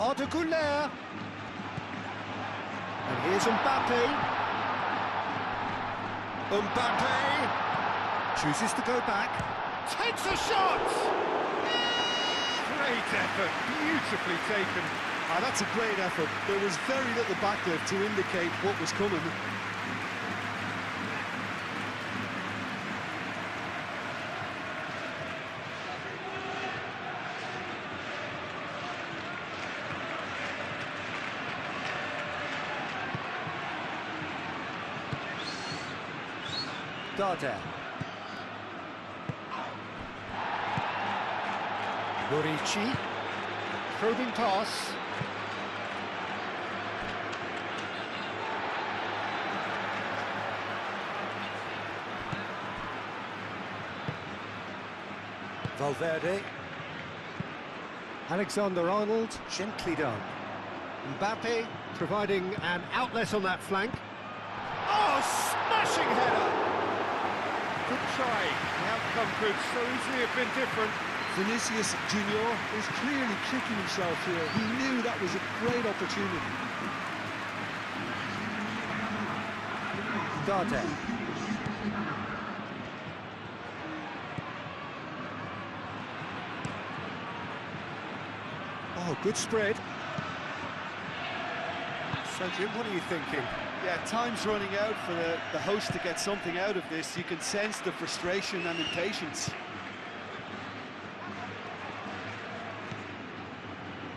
Arda And here's Mbappe. Mbappe chooses to go back. Takes a shot! Great effort, beautifully taken. Ah, that's a great effort. There was very little backlift to indicate what was coming. Darder. Bonucci. Probing pass. Valverde. Alexander-Arnold, gently done. Mbappe providing an outlet on that flank. Oh, smashing header! Good try. The outcome could so easily have been different. Vinicius Junior is clearly kicking himself here. He knew that was a great opportunity. Darder. Oh, good spread. So, Jim, what are you thinking? Yeah, time's running out for the host to get something out of this. You can sense the frustration and impatience.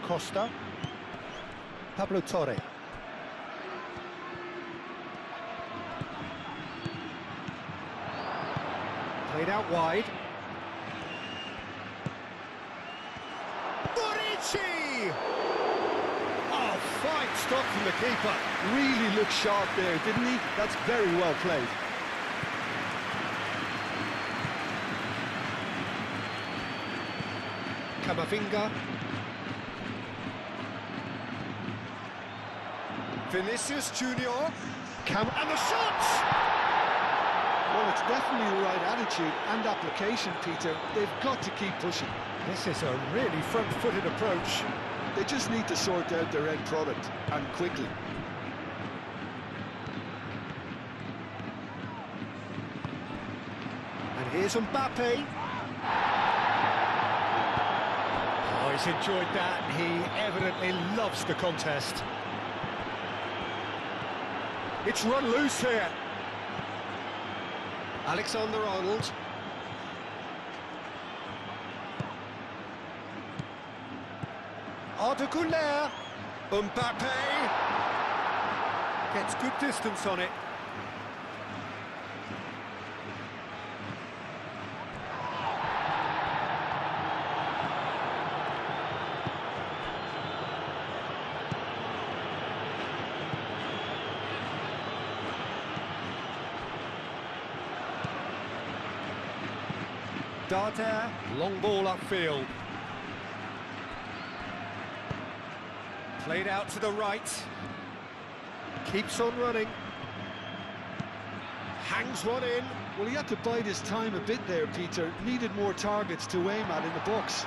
Costa. Pablo Torre. Played out wide. Bonucci! Oh, fine stop from the keeper. Really looked sharp there, didn't he? That's very well played. Camavinga. Vinicius Junior. And the shots! Well, it's definitely the right attitude and application, Peter. They've got to keep pushing. This is a really front-footed approach. They just need to sort out their end product, and quickly. And here's Mbappe. Oh, he's enjoyed that, and he evidently loves the contest. It's run loose here. Alexander-Arnold. Arda Güler. Mbappe. Gets good distance on it. Darder, long ball upfield. Played out to the right. Keeps on running. Hangs one in. Well, he had to bide his time a bit there, Peter. Needed more targets to aim at in the box.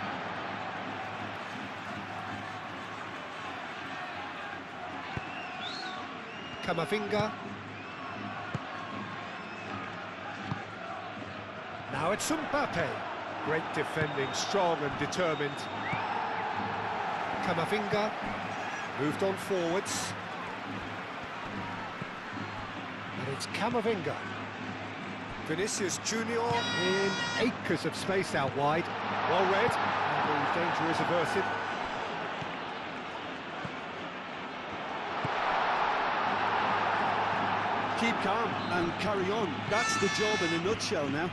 Camavinga. Now it's Mbappe. Great defending, strong and determined. Camavinga moved on forwards. And it's Camavinga. Vinicius Junior in acres of space out wide. Well read, and the danger is averted. Keep calm and carry on. That's the job in a nutshell now.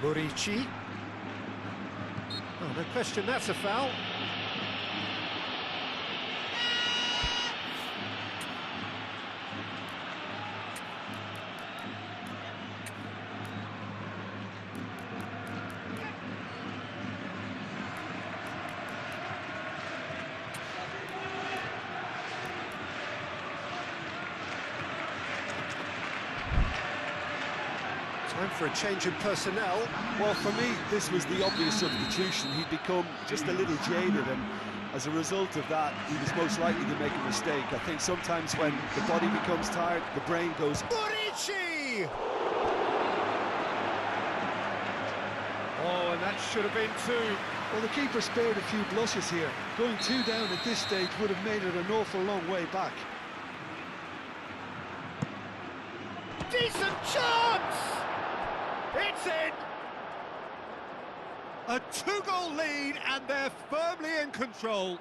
Bonucci. Oh, no question, that's a foul. Time for a change in personnel. Well, for me, this was the obvious substitution. He'd become just a little jaded, and as a result of that, he was most likely to make a mistake. I think sometimes when the body becomes tired, the brain goes... Bonucci! Oh, and that should have been two. Well, the keeper spared a few blushes here. Going 2 down at this stage would have made it an awful long way back. Decent chance! It's in! A 2-goal lead, and they're firmly in control.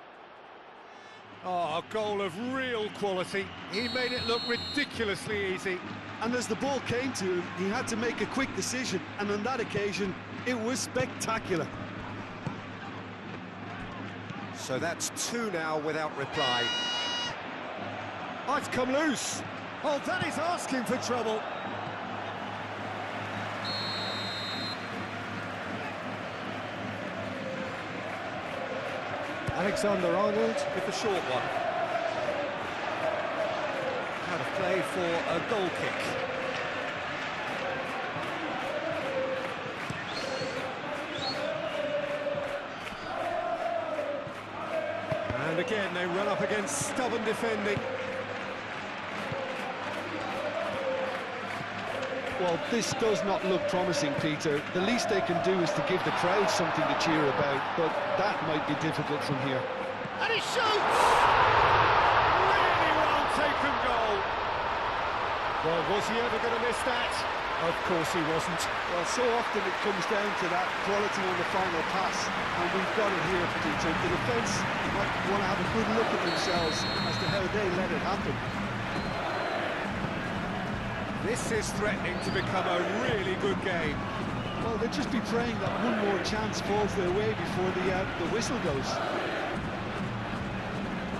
Oh, a goal of real quality. He made it look ridiculously easy. And as the ball came to him, he had to make a quick decision, and on that occasion, it was spectacular. So that's 2 now without reply. Oh, it's come loose. Oh, that is asking for trouble. Alexander-Arnold with the short one. Out of play for a goal kick. And again, they run up against stubborn defending. Well, this does not look promising, Peter. The least they can do is to give the crowd something to cheer about, but that might be difficult from here. And he shoots! Really well taken goal. Well, was he ever going to miss that? Of course he wasn't. Well, so often it comes down to that quality on the final pass, and we've got it here, Peter. The defence might want to have a good look at themselves as to how they let it happen. This is threatening to become a really good game. Well, they'll just be praying that one more chance falls their way before the whistle goes.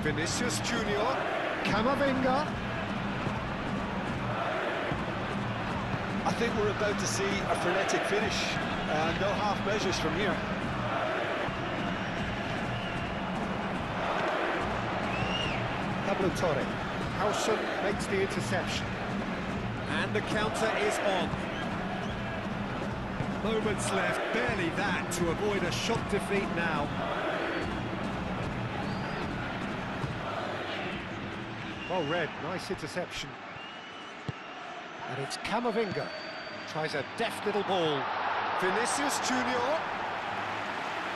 Vinicius Junior, Camavinga. I think we're about to see a frenetic finish. No half measures from here. Pablo Torre. Howson makes the interception. And the counter is on. Moments left, barely that, to avoid a shock defeat now. Well read, nice interception. And it's Camavinga. Tries a deft little ball. Vinicius Junior.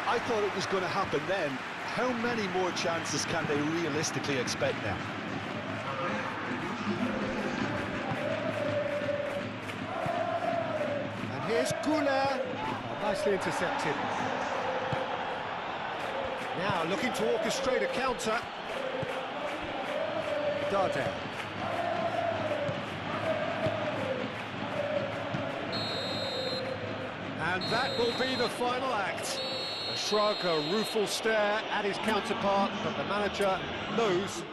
I thought it was going to happen then. How many more chances can they realistically expect now? Here's Goulet. Oh, nicely intercepted. Now looking to orchestrate a counter. Dardel. And that will be the final act. A shrug, a rueful stare at his counterpart, but the manager knows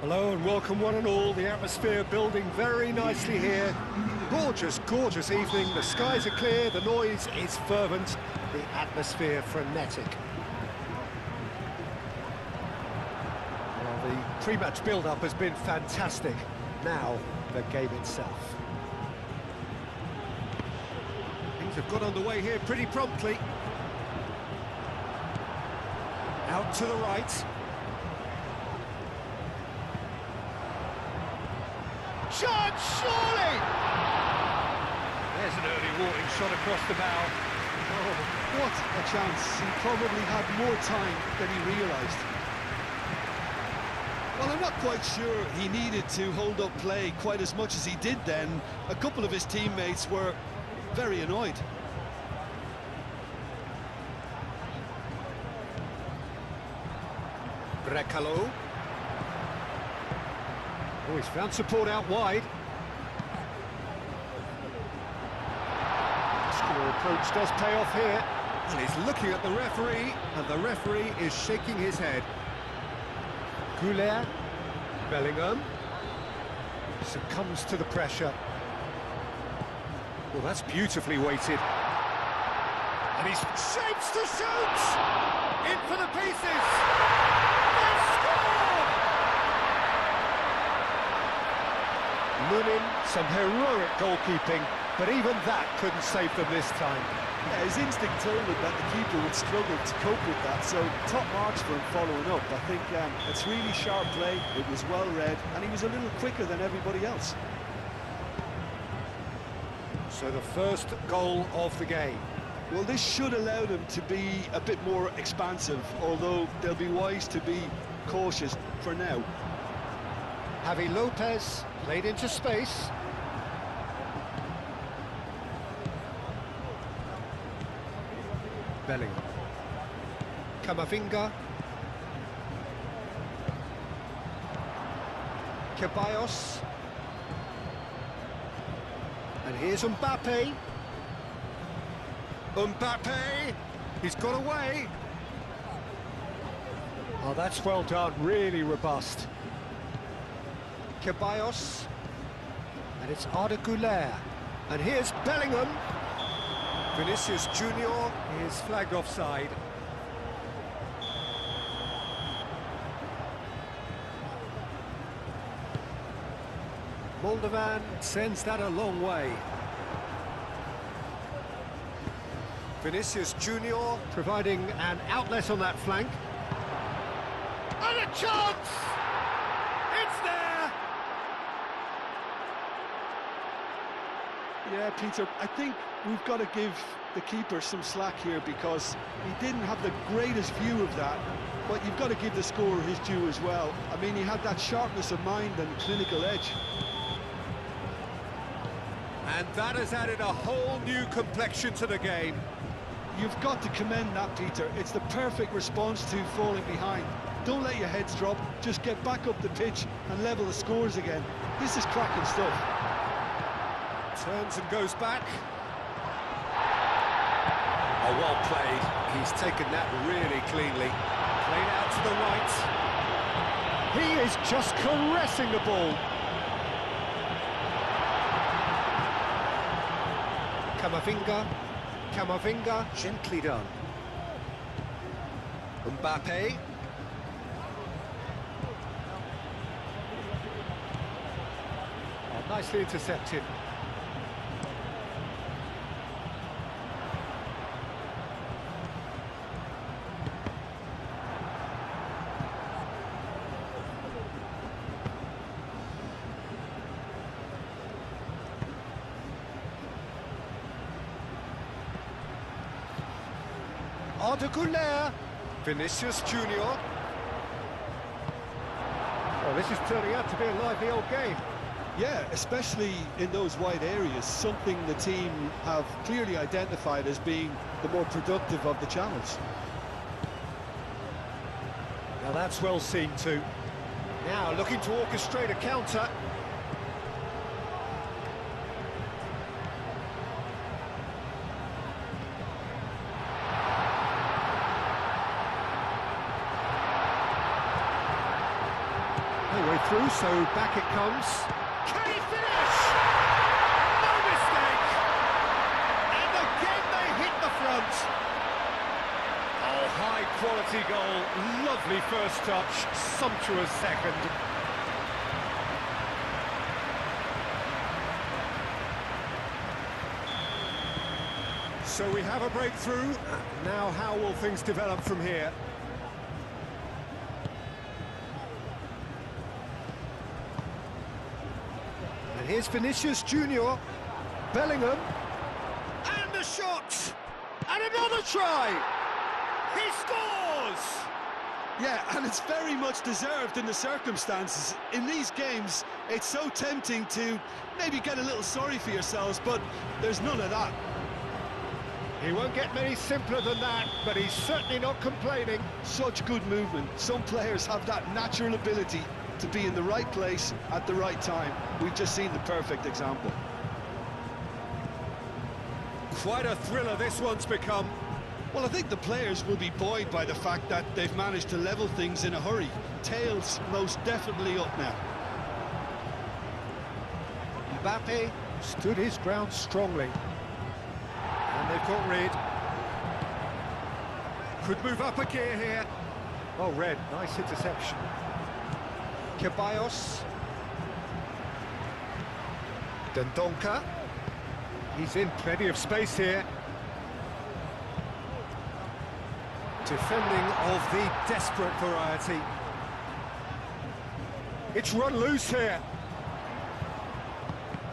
Hello and welcome one and all. The atmosphere building very nicely here. Gorgeous, gorgeous evening. The skies are clear, the noise is fervent, the atmosphere frenetic. Well, the pre-match build-up has been fantastic. Now, the game itself. Things have got underway here pretty promptly. Out to the right. Shot, surely! There's an early warning shot across the bow. Oh, what a chance. He probably had more time than he realised. Well, I'm not quite sure he needed to hold up play quite as much as he did then. A couple of his teammates were very annoyed. Brekalo. Oh, he's found support out wide. Muscular approach does pay off here. And he's looking at the referee, and the referee is shaking his head. Goulet, Bellingham, succumbs to the pressure. Well, that's beautifully weighted. And he's shapes to shoot! In for the pieces! They've scored! Lunin, some heroic goalkeeping, but even that couldn't save them this time. Yeah, his instinct told him that the keeper would struggle to cope with that, so top marks for him following up. I think it's really sharp play, it was well read, and he was a little quicker than everybody else. So the first goal of the game. Well, this should allow them to be a bit more expansive, although they'll be wise to be cautious for now. Javi Lopez played into space. Bellingham. Camavinga. Ceballos. And here's Mbappe. Mbappe! He's got away! Oh, that's well done, really robust. Ceballos. And it's Arda Güler. And here's Bellingham. Vinicius Junior is flagged offside. Moldovan sends that a long way. Vinicius Junior providing an outlet on that flank. And a chance! It's there! Yeah, Peter, I think we've got to give the keeper some slack here because he didn't have the greatest view of that, but you've got to give the scorer his due as well. I mean, he had that sharpness of mind and clinical edge. And that has added a whole new complexion to the game. You've got to commend that, Peter. It's the perfect response to falling behind. Don't let your heads drop, just get back up the pitch and level the scores again. This is cracking stuff. Turns and goes back. Oh, well played. He's taken that really cleanly. Played out to the right. He is just caressing the ball. Camavinga, gently done. Mbappe. Oh, nicely intercepted. Arda Güler, Vinicius Junior. Well, this is turning out to be a lively old game. Yeah, especially in those wide areas, something the team have clearly identified as being the more productive of the channels. Now that's well seen too. Now looking to orchestrate a counter. They wait through, so back it comes. Can he finish? No mistake! And again they hit the front. Oh, high-quality goal, lovely first touch, sumptuous second. So we have a breakthrough. Now how will things develop from here? And here's Vinicius Junior, Bellingham, and the shot! And another try! He scores! Yeah, and it's very much deserved in the circumstances. In these games, it's so tempting to maybe get a little sorry for yourselves, but there's none of that. He won't get many simpler than that, but he's certainly not complaining. Such good movement. Some players have that natural ability to be in the right place at the right time. We've just seen the perfect example. Quite a thriller this one's become. Well, I think the players will be buoyed by the fact that they've managed to level things in a hurry. Tails most definitely up now. Mbappe stood his ground strongly. And they've got rid. Could move up a gear here. Oh, Red, nice interception. Ceballos. Dendoncker. He's in plenty of space here. Defending of the desperate variety. It's run loose here.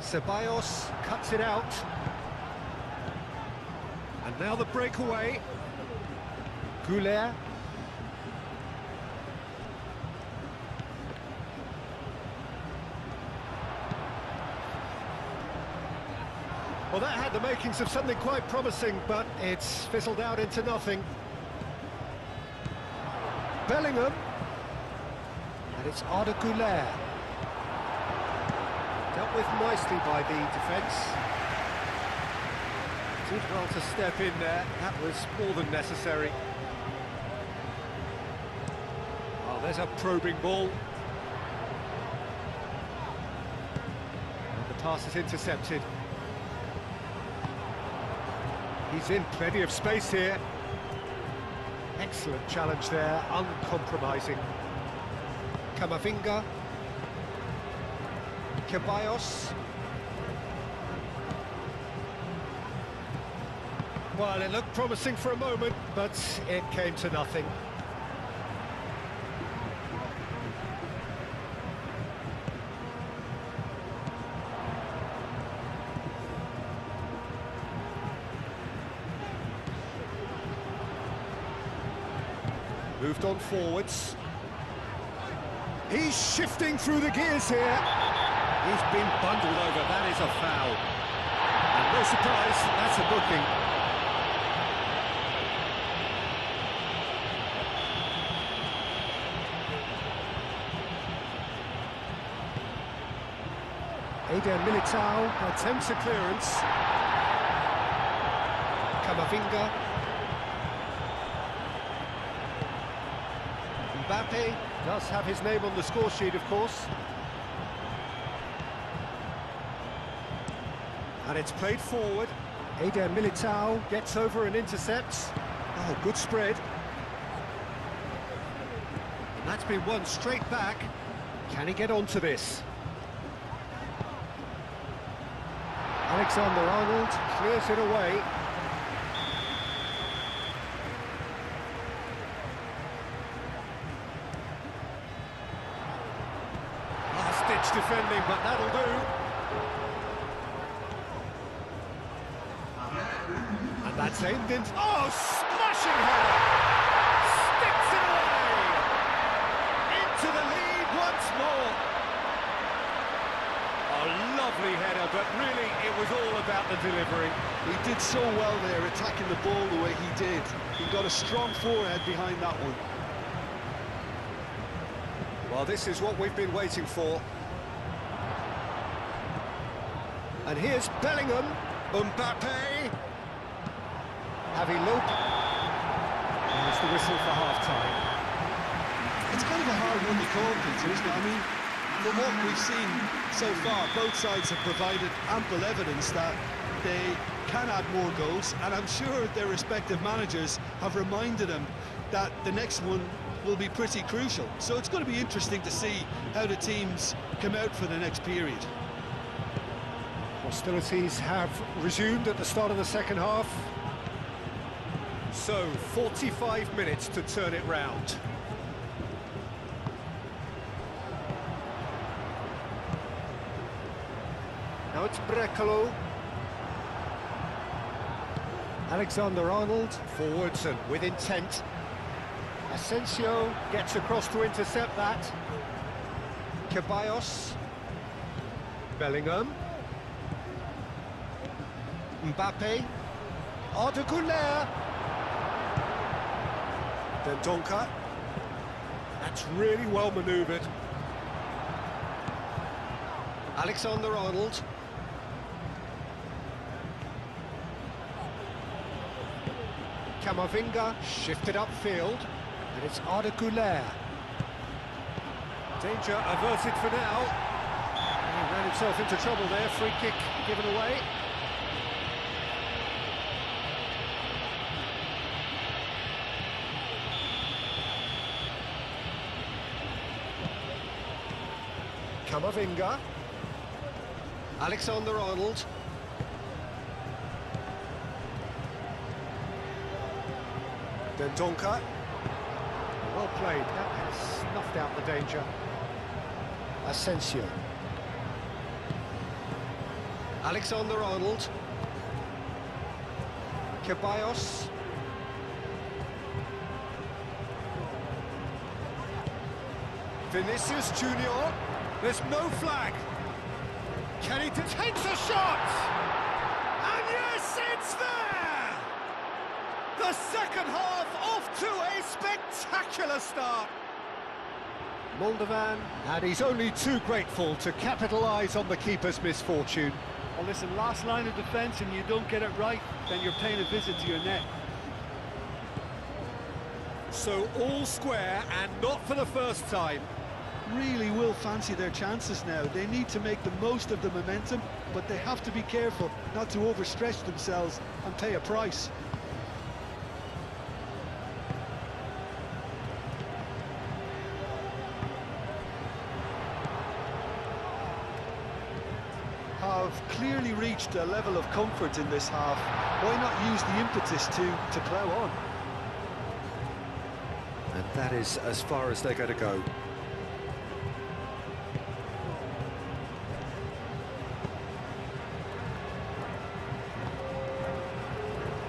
Ceballos cuts it out. And now the breakaway. Goulet. Well, that had the makings of something quite promising, but it's fizzled out into nothing. Bellingham. And it's Arda Goulet. Dealt with nicely by the defence. Did well to step in there, that was more than necessary. Oh, there's a probing ball. And the pass is intercepted. He's in plenty of space here. Excellent challenge there, uncompromising. Camavinga. Ceballos. Well, it looked promising for a moment, but it came to nothing. Moved on forwards. He's shifting through the gears here. He's been bundled over, that is a foul. And no surprise, that's a booking. Eder Militao attempts a clearance. Camavinga. Mbappe does have his name on the score sheet, of course. And it's played forward. Eder Militao gets over and intercepts. Oh, good spread. And that's been won straight back. Can he get onto this? Alexander-Arnold clears it away. Last-ditch defending, but that'll do. And that's aimed in. Oh, smashing header! Sticks it away! Into the lead once more. A lovely header, but really it was all about the delivery. He did so well there, attacking the ball the way he did. He got a strong forehead behind that one. Well, this is what we've been waiting for. And here's Bellingham. Mbappe. Javi Lopez. There's the whistle for half-time. It's kind of a hard one to call, Peter, isn't it? I mean, from what we've seen so far, both sides have provided ample evidence that they can add more goals, and I'm sure their respective managers have reminded them that the next one will be pretty crucial. So it's going to be interesting to see how the teams come out for the next period. Hostilities have resumed at the start of the second half. So, 45 minutes to turn it round. Now it's Brekalo. Alexander-Arnold forwards and with intent. Asensio gets across to intercept that. Ceballos. Bellingham. Mbappe. Arda Güler. Dendoncker. That's really well manoeuvred. Alexander-Arnold. Camavinga shifted upfield, and it's Arda Güler. Danger averted for now. He ran himself into trouble there, free kick given away. Camavinga. Alexander-Arnold. Dendoncker. Well played, that has snuffed out the danger. Asensio. Alexander-Arnold. Ceballos. Vinicius Junior. There's no flag. Can he takes a shot? And yes, it's there! The second half off to a spectacular start. Moldovan, and he's only too grateful to capitalise on the keeper's misfortune. Well, listen, last line of defence and you don't get it right, then you're paying a visit to your net. So all square, and not for the first time. Really will fancy their chances now. They need to make the most of the momentum, but they have to be careful not to overstretch themselves and pay a price. Have clearly reached a level of comfort in this half. Why not use the impetus to plough on? And that is as far as they're going to go.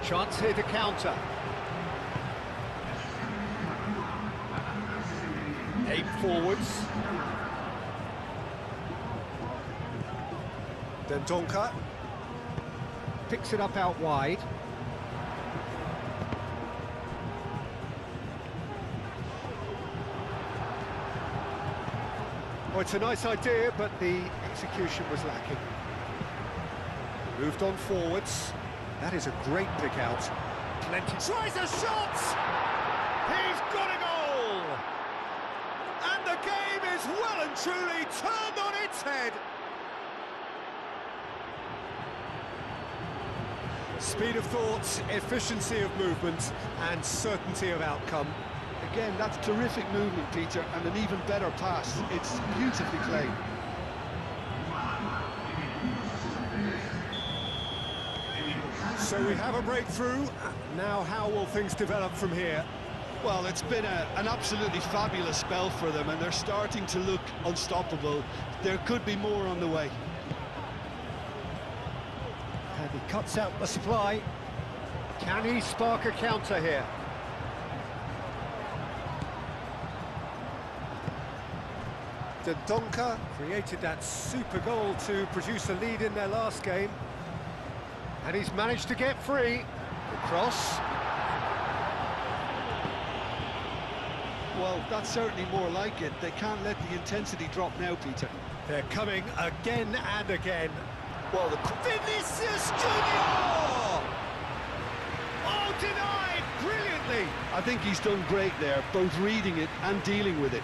Chance here to counter. Aim forwards. Dendoncker picks it up out wide. Well, it's a nice idea, but the execution was lacking. Moved on forwards. That is a great pick out. Plenty. Tries a shot! He's got a goal! And the game is well and truly turned on its head. Speed of thought, efficiency of movement, and certainty of outcome. Again, that's terrific movement, Peter, and an even better pass. It's beautifully played. So we have a breakthrough. Now how will things develop from here? Well, it's been an absolutely fabulous spell for them, and they're starting to look unstoppable. There could be more on the way. And he cuts out the supply. Can he spark a counter here? Dendoncker created that super goal to produce a lead in their last game. And he's managed to get free. The cross. Well, that's certainly more like it. They can't let the intensity drop now, Peter. They're coming again and again. Well, Vinicius Junior! Oh, denied brilliantly. I think he's done great there, both reading it and dealing with it.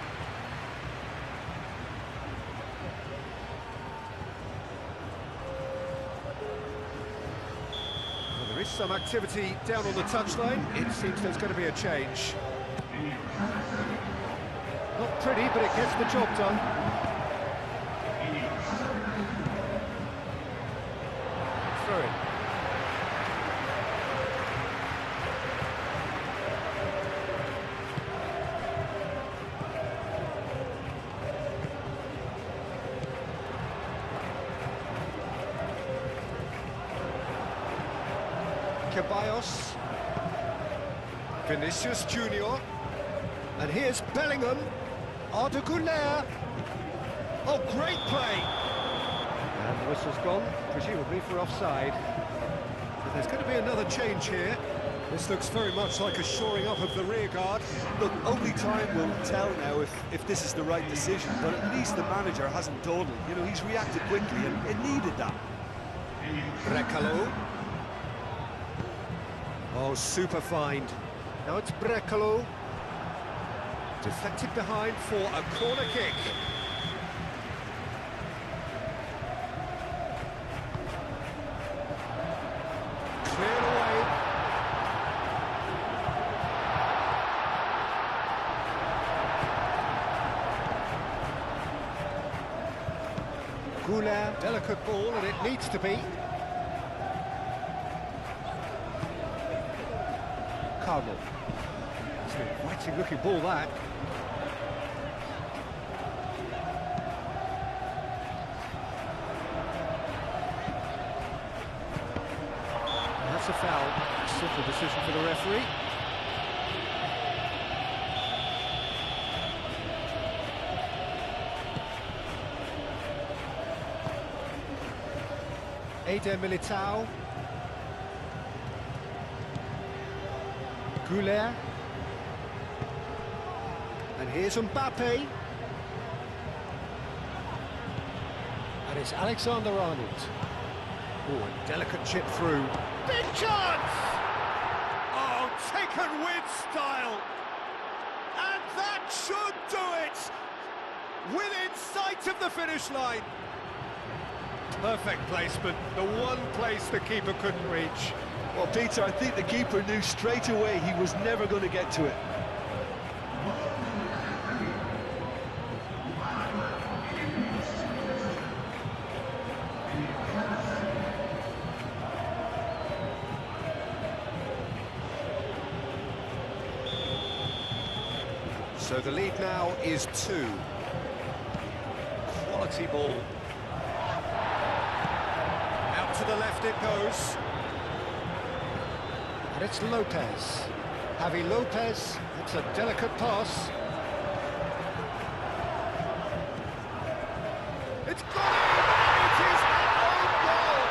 some activity down on the touchline. It seems there's going to be a change. Not pretty, but it gets the job done. Through it. Ceballos, Vinicius Junior, and here's Bellingham, Arda Güler. Oh, great play! And the whistle's gone, presumably for offside. But there's going to be another change here. This looks very much like a shoring up of the rear guard. Look, only time will tell now if this is the right decision, but at least the manager hasn't dawdled. You know, he's reacted quickly, and it needed that. Brekalo. Oh, super find. Now it's Brekalo. Deflected behind for a corner kick. Cleared away. Güler, delicate ball, and it needs to be. Carmel. It's an inviting looking ball, that. And that's a foul. Simple decision for the referee. Eder Militao. Güler. And here's Mbappe. And it's Alexander-Arnold. Oh, a delicate chip through. Big chance! Oh, taken with style. And that should do it! Within sight of the finish line. Perfect placement, the one place the keeper couldn't reach. Well, Peter, I think the keeper knew straight away he was never going to get to it. So the lead now is 2. Quality ball. Out to the left it goes. And it's Lopez. Javi Lopez, it's a delicate pass. It's gone in! It is an own goal!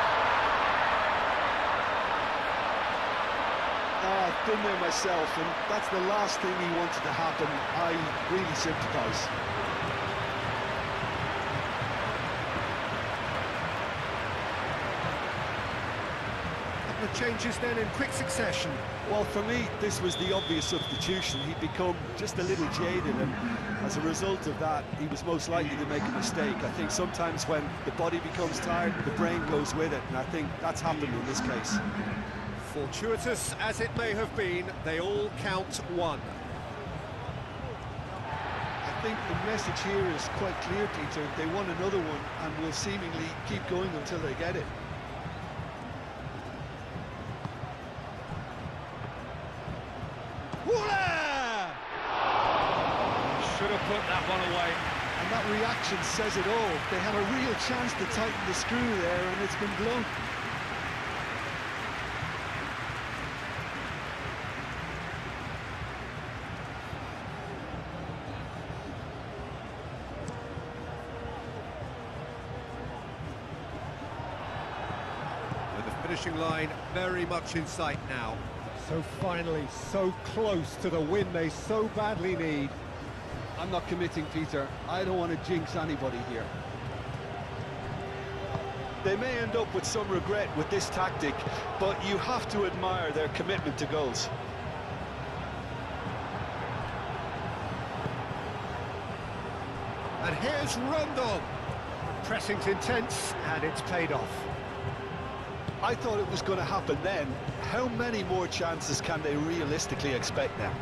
I've been there myself, and that's the last thing he wanted to happen. I really sympathise. Changes then in quick succession. Well, for me, this was the obvious substitution. He'd become just a little jaded, and as a result of that, he was most likely to make a mistake. I think sometimes when the body becomes tired, the brain goes with it, and I think that's happened in this case. Fortuitous as it may have been, they all count 1. I think the message here is quite clear, Peter. They want another one, and will seemingly keep going until they get it. Should have put that one away. And that reaction says it all. They had a real chance to tighten the screw there, and it's been blown. With the finishing line very much in sight now. So finally, so close to the win they so badly need. I'm not committing, Peter. I don't want to jinx anybody here. They may end up with some regret with this tactic, but you have to admire their commitment to goals. And here's Rondon. Pressing's intense, and it's paid off. I thought it was going to happen then. How many more chances can they realistically expect now?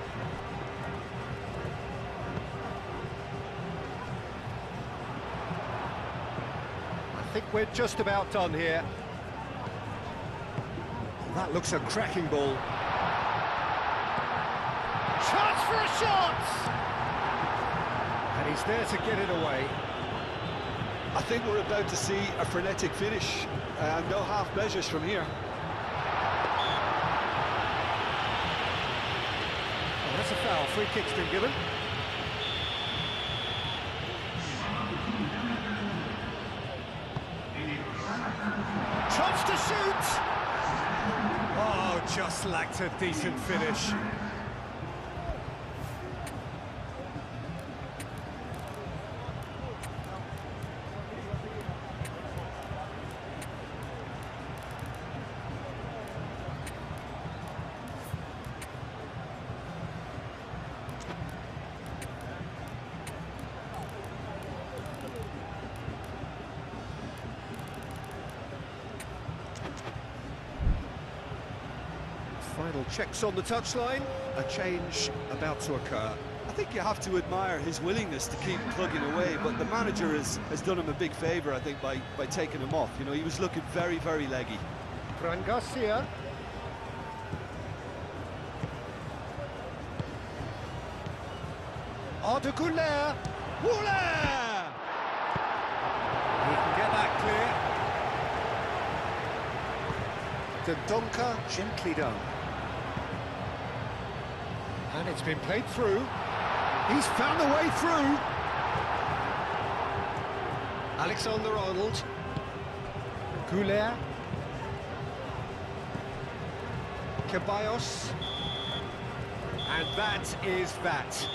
I think we're just about done here. That looks a cracking ball. Chance for a shot! And he's there to get it away. I think we're about to see a frenetic finish, and no half measures from here. Oh, that's a foul. Free kick's been given. Chance to shoot! Oh, just lacked a decent finish. Final checks on the touchline, a change about to occur. I think you have to admire his willingness to keep plugging away, but the manager has done him a big favour, I think, by taking him off. You know, he was looking very, very leggy. Fran Garcia. Arda Güler. Güler! He can get that clear. Dendoncker gently done. And it's been played through. He's found a way through. Alexander-Arnold. Güler. Ceballos. And that is that.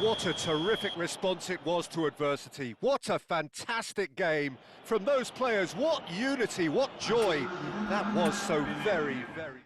What a terrific response it was to adversity. What a fantastic game from those players. What unity, what joy. That was so very, very...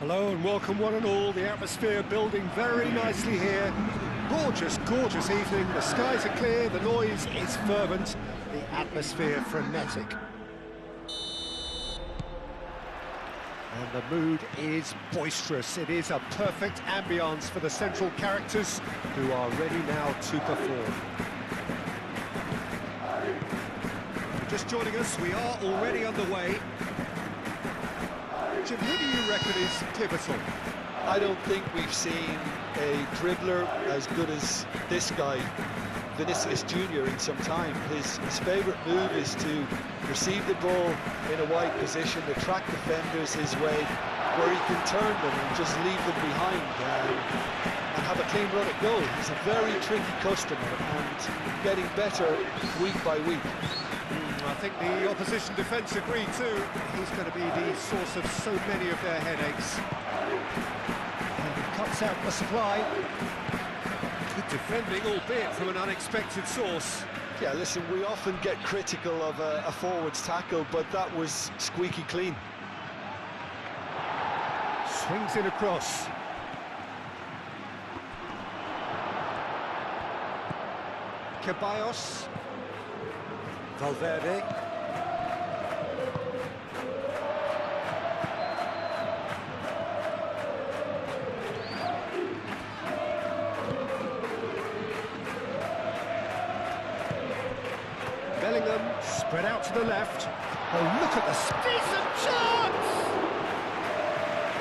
Hello and welcome one and all. The atmosphere building very nicely here. Gorgeous, gorgeous evening. The skies are clear, the noise is fervent, the atmosphere frenetic. And the mood is boisterous. It is a perfect ambience for the central characters who are ready now to perform. Just joining us, we are already underway. Jim, who do you reckon is pivotal? I don't think we've seen a dribbler as good as this guy, Vinicius Junior, in some time. His favourite move is to receive the ball in a wide position, attract defenders his way, where he can turn them and just leave them behind and have a clean run at goal. He's a very tricky customer and getting better week by week. I think the opposition defence agree too. He's going to be the source of so many of their headaches. And he cuts out the supply. Good defending, albeit from an unexpected source. Yeah, listen, we often get critical of a forward's tackle, but that was squeaky clean. Swings it across. Ceballos. Valverde. Bellingham spread out to the left. Oh, look at the decent chance!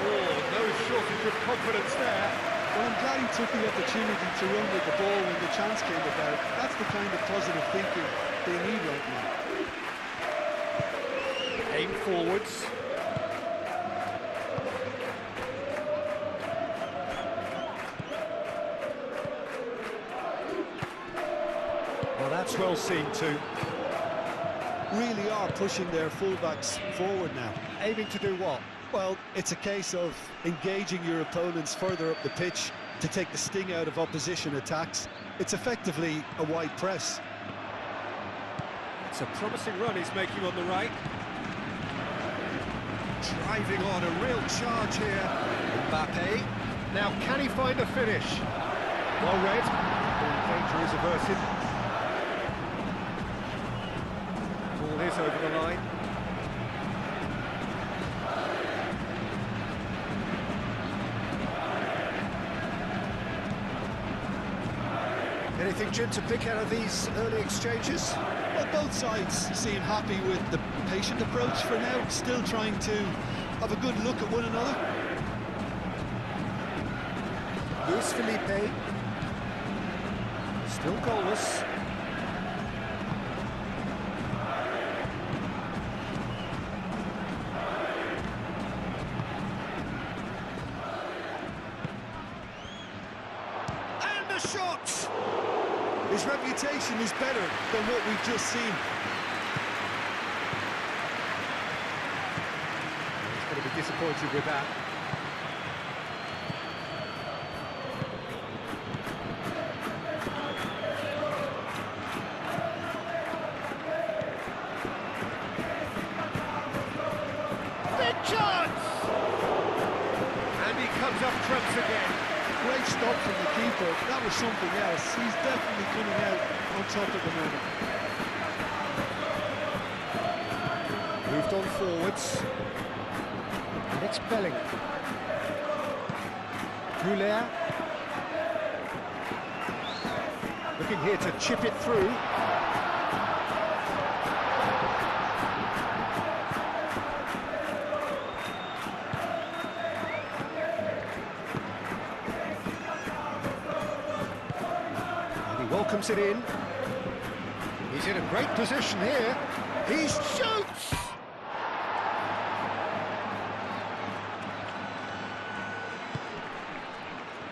Oh, no shortage of confidence there. Well, I'm glad he took the opportunity to run with the ball when the chance came about. That's the kind of positive thinking they need right now. Aim forwards. Well, that's well seen too. Really are pushing their fullbacks forward now. Aiming to do what? Well, it's a case of engaging your opponents further up the pitch to take the sting out of opposition attacks. It's effectively a wide press. It's a promising run he's making on the right. Driving on, a real charge here. Mbappe. Now, can he find a finish? Well read. The danger is averted. Ball is over the line. Anything, Jim, to pick out of these early exchanges? Well, both sides seem happy with the patient approach for now, still trying to have a good look at one another. Luis Felipe. Still goalless. And the shot! His reputation is better than what we've just seen. He's going to be disappointed with that. Big chance! And he comes up trumps again. Great stop from the keeper. That was something else. He's definitely coming out on top at the moment. Moved on forwards. And it's Bellingham. Goulet. Looking here to chip it through. Welcomes it in. He's in a great position here. He shoots!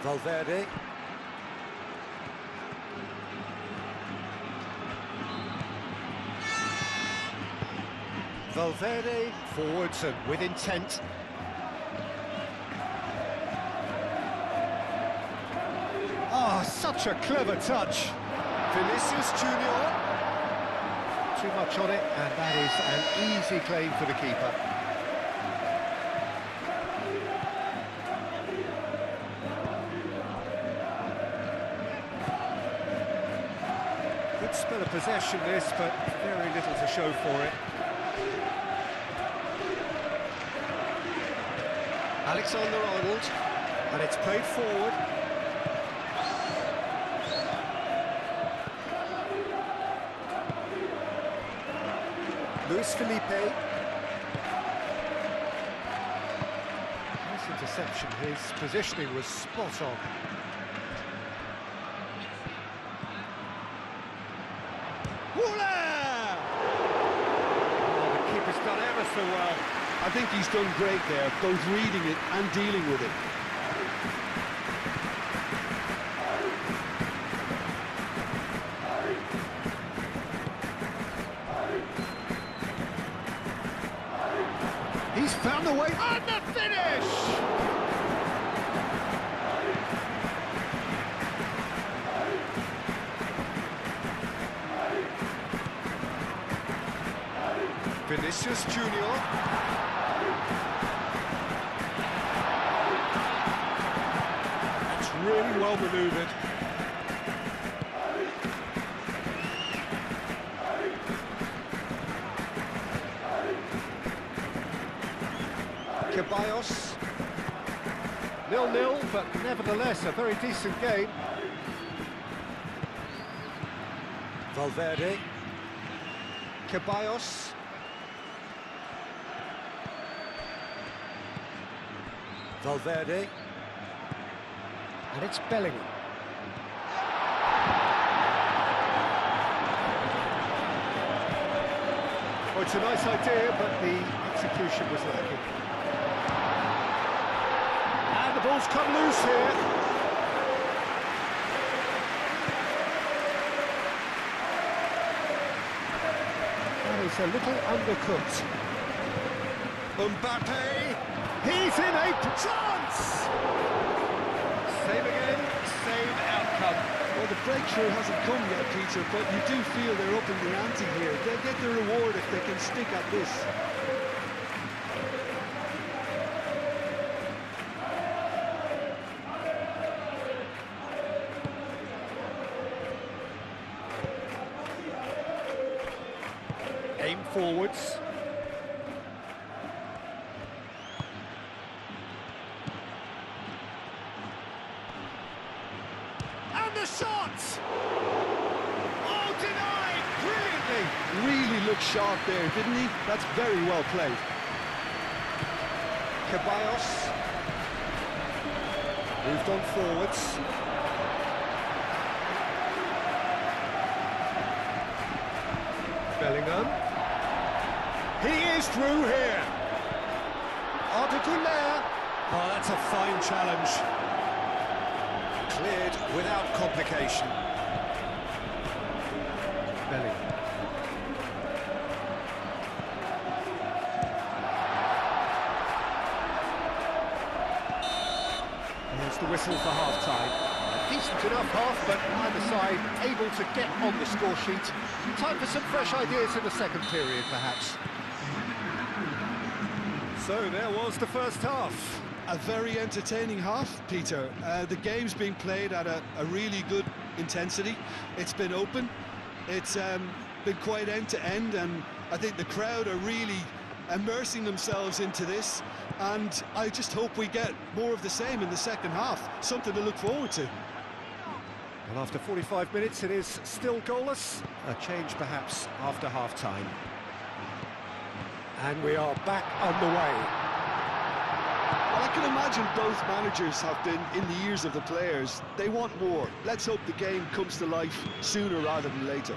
Valverde. Valverde forwards and with intent. Ah, such a clever touch. Vinicius Junior. Too much on it, and that is an easy claim for the keeper. Good spell of possession this, but very little to show for it. Alexander-Arnold, and it's played forward. Luis Felipe. Nice interception. His positioning was spot on. Woola! Oh, the keeper's done ever so well. I think he's done great there, both reading it and dealing with it. He's found a way on the finish! Vinicius Junior. It's really well manoeuvred. Ceballos. 0-0, but nevertheless a very decent game. Valverde. Ceballos. Valverde. And it's Bellingham. Oh, it's a nice idea, but the execution was lacking. And the ball's come loose here. That is a little undercooked. Mbappe. He's in a chance! Same again, same outcome. Well, the breakthrough hasn't come yet, Peter, but you do feel they're up in the ante here. They'll get the reward if they can stick at this. Aim forwards. And the shot! Oh, denied brilliantly! Really looked sharp there, didn't he? That's very well played. Ceballos. Moved on forwards. Bellingham. He is through here. Arda Güler. Oh, that's a fine challenge. Cleared without complication. Bellingham. There's the whistle for half-time. Decent enough half, but either side able to get on the score sheet. Time for some fresh ideas in the second period, perhaps. So there was the first half. A very entertaining half, Peter. The game's been played at a really good intensity. It's been open. It's been quite end-to-end, and I think the crowd are really immersing themselves into this, and I just hope we get more of the same in the second half. Something to look forward to. Well, after 45 minutes, it is still goalless. A change, perhaps, after half-time. And we are back underway. Well, I can imagine both managers have been in the ears of the players. They want more. Let's hope the game comes to life sooner rather than later.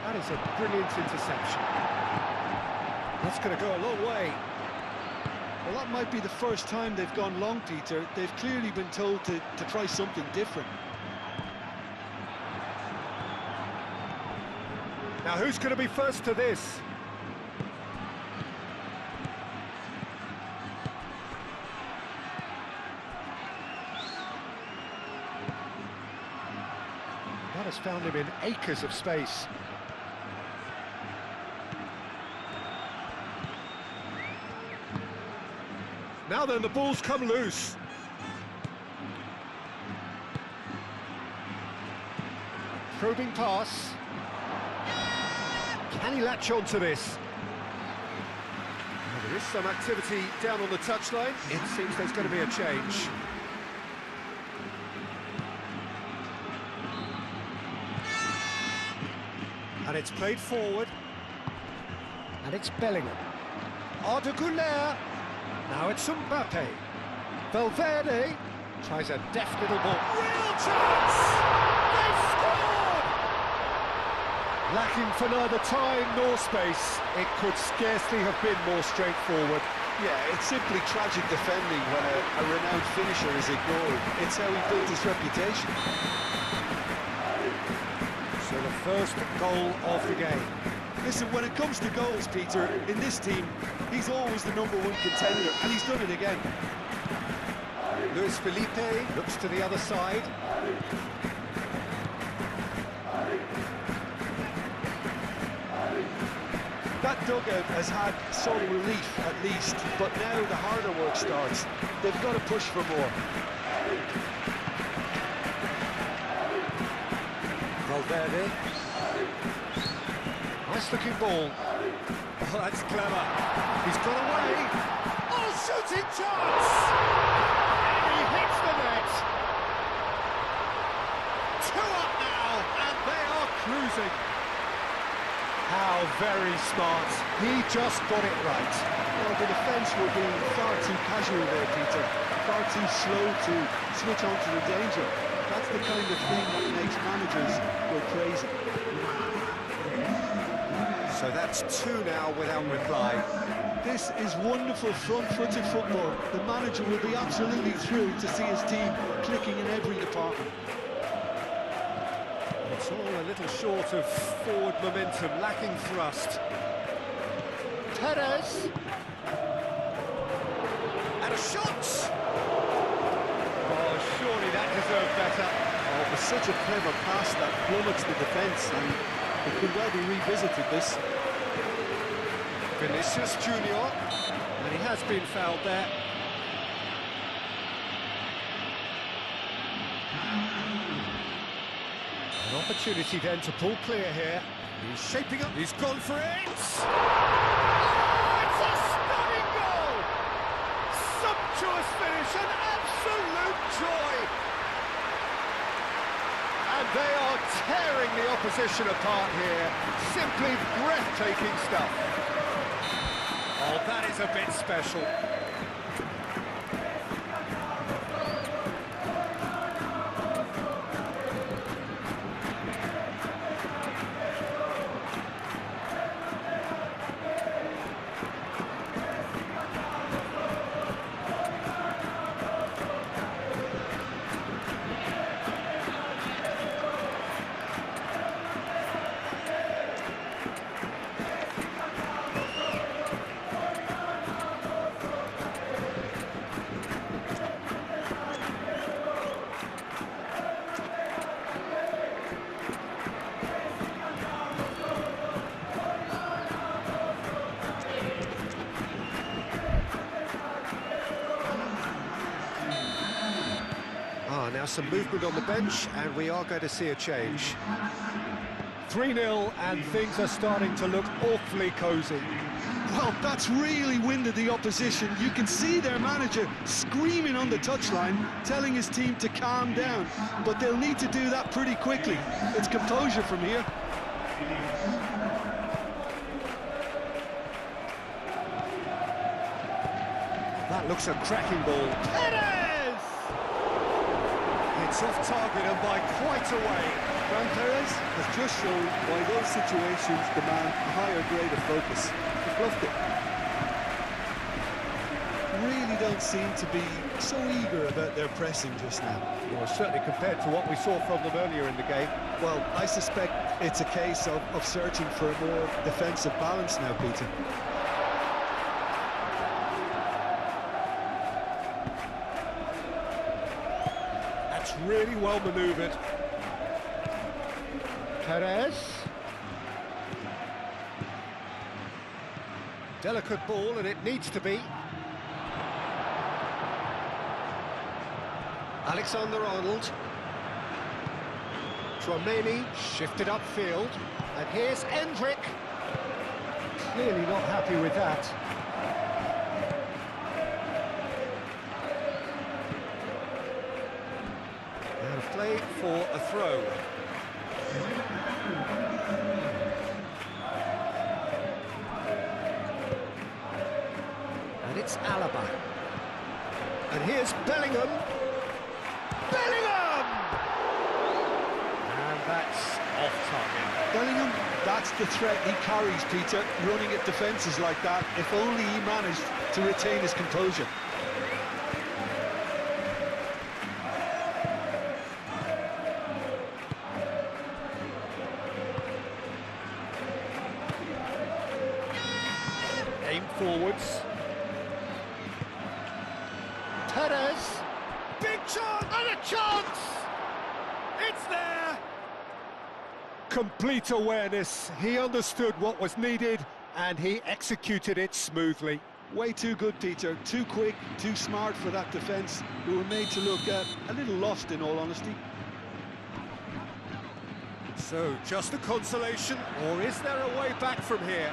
That is a brilliant interception. That's going to go a long way. Well, that might be the first time they've gone long, Peter. They've clearly been told to try something different. Now, who's going to be first to this? That has found him in acres of space. Now then, the ball's come loose. Probing pass. Can he latch on to this? Well, there is some activity down on the touchline. It seems there's going to be a change. And it's played forward. And it's Bellingham. Arda Güler. Now it's Mbappe. Valverde tries a deft little ball. Real chance! They've scored! Lacking for neither time nor space. It could scarcely have been more straightforward. Yeah, it's simply tragic defending when a renowned finisher is ignored. It's how he built his reputation. So the first goal of the game. Listen, when it comes to goals, Peter, in this team, he's always the #1 contender, and he's done it again. Luis Felipe looks to the other side. That dugout has had some relief at least, but now the harder work starts. They've got to push for more. Valverde. Nice looking ball. Oh, that's clever. He's got away. Oh, shooting chance! And he hits the net. 2 up now, and they are cruising. How very smart. He just got it right. Well, the defence were being far too casual there, Peter. Far too slow to switch on to the danger. That's the kind of thing that makes managers go crazy. So that's 2 now without reply. This is wonderful front-footed football. The manager will be absolutely thrilled to see his team clicking in every department. It's all a little short of forward momentum, lacking thrust. Perez. And a shot! Oh, surely that deserved better. Oh, it was such a clever pass that plummets the defence, and it could well be revisited, this. Vinicius Junior, and he has been fouled there. An opportunity then to pull clear here. He's shaping up, he's gone for it! Oh, it's a stunning goal! Sumptuous finish, an absolute joy! And they are tearing the opposition apart here. Simply breathtaking stuff. Oh, that is a bit special. Now some movement on the bench, and we are going to see a change. 3-0, and things are starting to look awfully cosy. Well, that's really winded the opposition. You can see their manager screaming on the touchline, telling his team to calm down. But they'll need to do that pretty quickly. It's composure from here. That looks a cracking ball. Perez! It's off target and by quite a way. Fran Perez has just shown why those situations demand a higher grade of focus. He fluffed it. Really don't seem to be so eager about their pressing just now. Well, certainly compared to what we saw from them earlier in the game. Well, I suspect it's a case of searching for a more defensive balance now, Peter. Really well manoeuvred. Perez. Delicate ball, and it needs to be. Alexander-Arnold. Tchouameni shifted upfield. And here's Endrick. Clearly not happy with that. Play for a throw. And it's Alaba. And here's Bellingham. Bellingham! And that's off target. Bellingham, that's the threat he carries, Peter, running at defences like that. If only he managed to retain his composure. Forwards. Perez. Big chance and a chance! It's there! Complete awareness. He understood what was needed And he executed it smoothly. Way too good, Peter. Too quick, too smart for that defence, who were made to look a little lost, in all honesty. So, just a consolation, or is there a way back from here?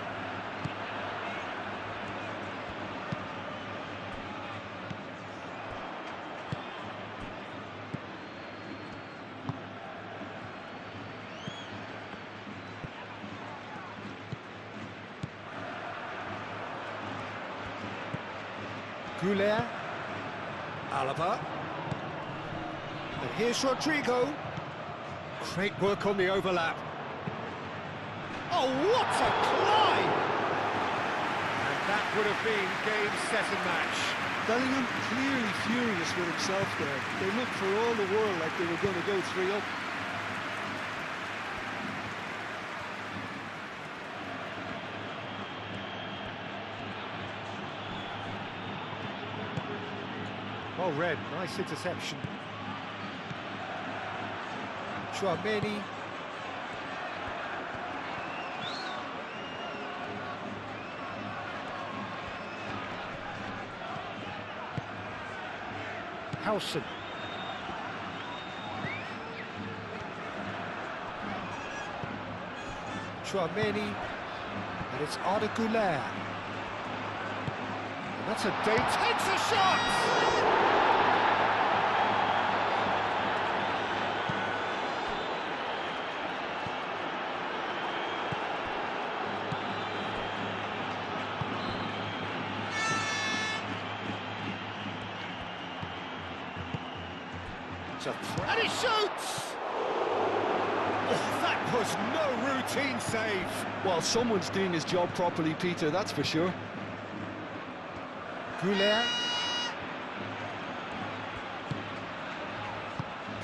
Goulet, Alaba, and here's Rodrigo. Great work on the overlap. Oh, what a climb! And that would have been game, set and match. Bellingham clearly furious with himself there. They looked for all the world like they were going to go 3 up. Well read, nice interception. Tchouaméni. Howson. Tchouaméni. And it's Arda Güler. And that's a date. Takes a shot! And he shoots! Oh, that was no routine save. Well, someone's doing his job properly, Peter, that's for sure. Goulet.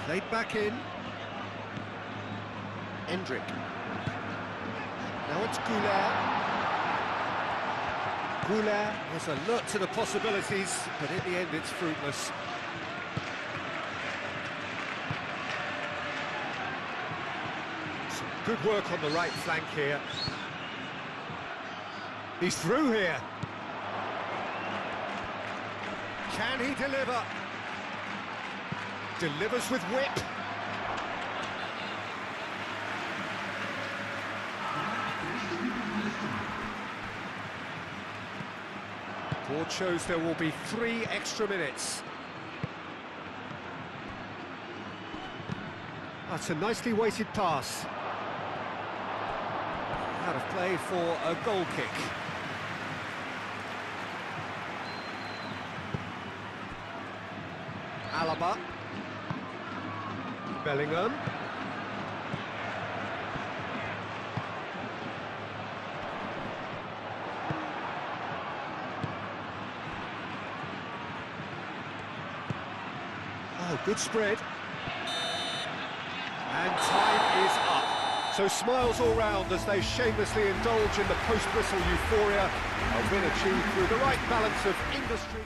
Played back in. Endrick. Now it's Goulet. Goulet was alert to the possibilities, but in the end it's fruitless. Good work on the right flank here. He's through here. Can he deliver? Delivers with whip. Board shows there will be 3 extra minutes. That's a nicely weighted pass. Out of play for a goal kick. Alaba. Bellingham. Oh, good spread. And time is up. So smiles all round as they shamelessly indulge in the post-whistle euphoria. A win achieved through the right balance of industry.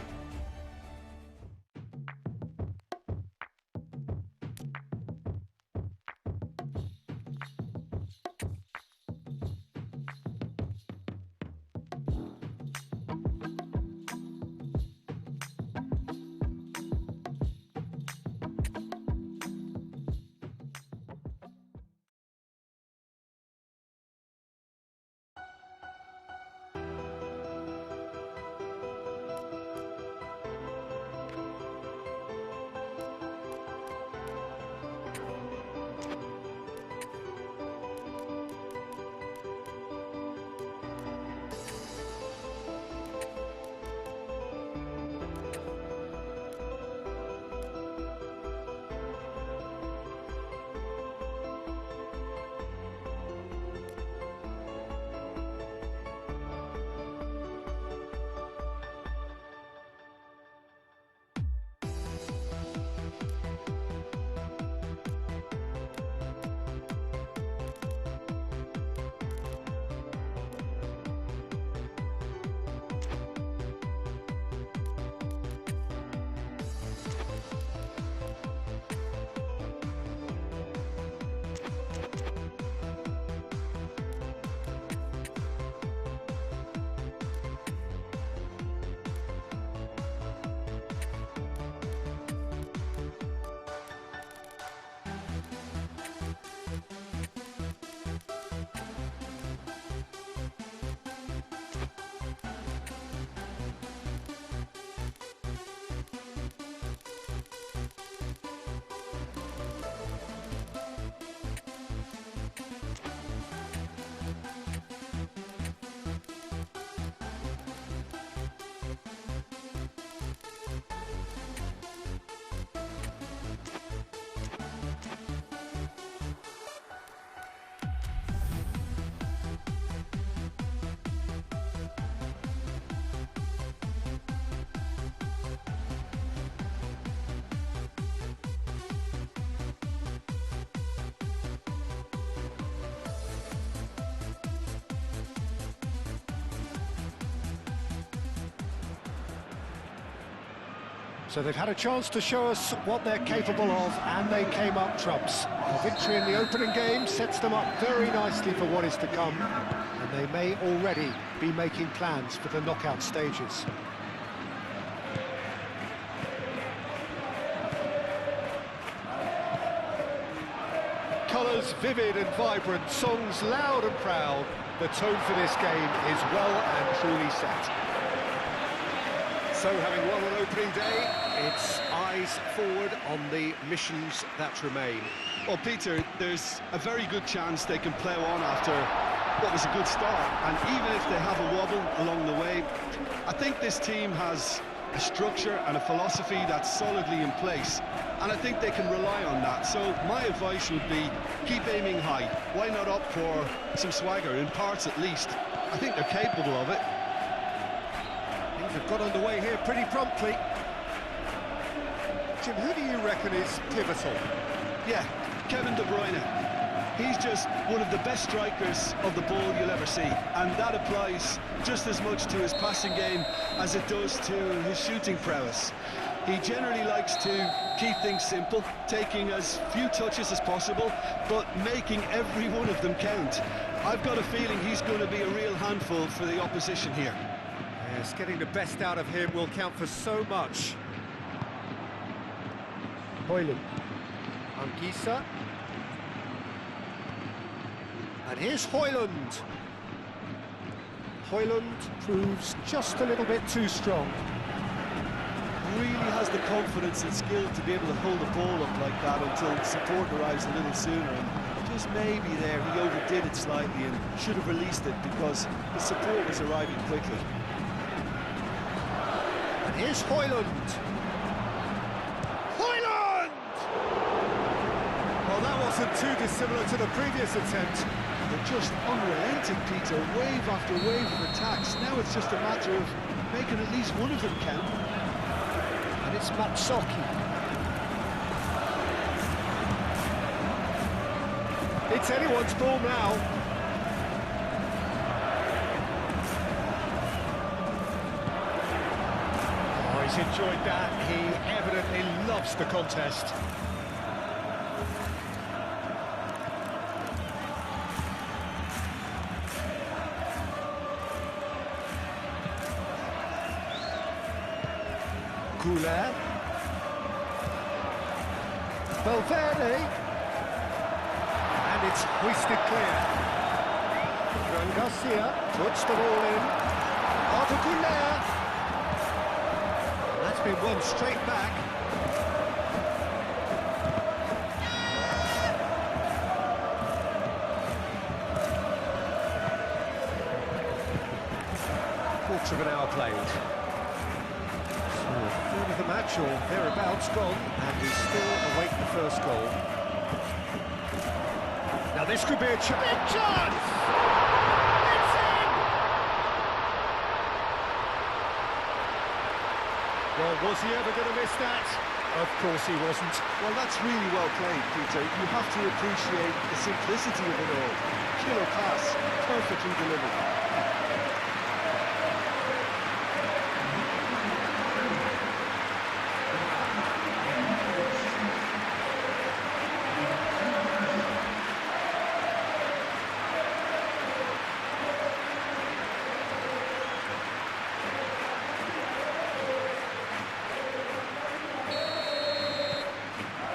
So they've had a chance to show us what they're capable of, and they came up trumps. A victory in the opening game sets them up very nicely for what is to come, and they may already be making plans for the knockout stages. Colours vivid and vibrant, songs loud and proud. The tone for this game is well and truly set. So, having won on opening day, it's eyes forward on the missions that remain. Well, Peter, there's a very good chance they can plough on after what was a good start. And even if they have a wobble along the way, I think this team has a structure and a philosophy that's solidly in place. And I think they can rely on that. So my advice would be, keep aiming high. Why not up for some swagger, in parts at least? I think they're capable of it. Things have got underway here pretty promptly. Jim, who do you reckon is pivotal? Yeah, Kevin De Bruyne. He's just one of the best strikers of the ball you'll ever see. And that applies just as much to his passing game as it does to his shooting prowess. He generally likes to keep things simple, taking as few touches as possible, but making every one of them count. I've got a feeling he's going to be a real handful for the opposition here. Yes, getting the best out of him will count for so much. Højlund. Anguissa. And here's Højlund. Højlund proves just a little bit too strong. Really has the confidence and skill to be able to hold the ball up like that until support arrives a little sooner, and just maybe there he overdid it slightly and should have released it because the support was arriving quickly. And here's Højlund. Højlund! Well, that wasn't too dissimilar to the previous attempt. They're just unrelenting, Peter, wave after wave of attacks. Now it's just a matter of making at least one of them count. And it's Matsoki. It's anyone's ball now. Oh, he's enjoyed that. He evidently loves the contest. Güler. Valverde. And it's hoisted clear. Fran Garcia puts the ball in. Arda Güler. That's been won straight back. Quarter of an hour played. Third of the match or thereabouts gone, and we still await the first goal. Now this could be a big chance! It's in! Well, was he ever going to miss that? Of course he wasn't. Well, that's really well played, Peter. You have to appreciate the simplicity of it all. Killer pass, perfectly delivered.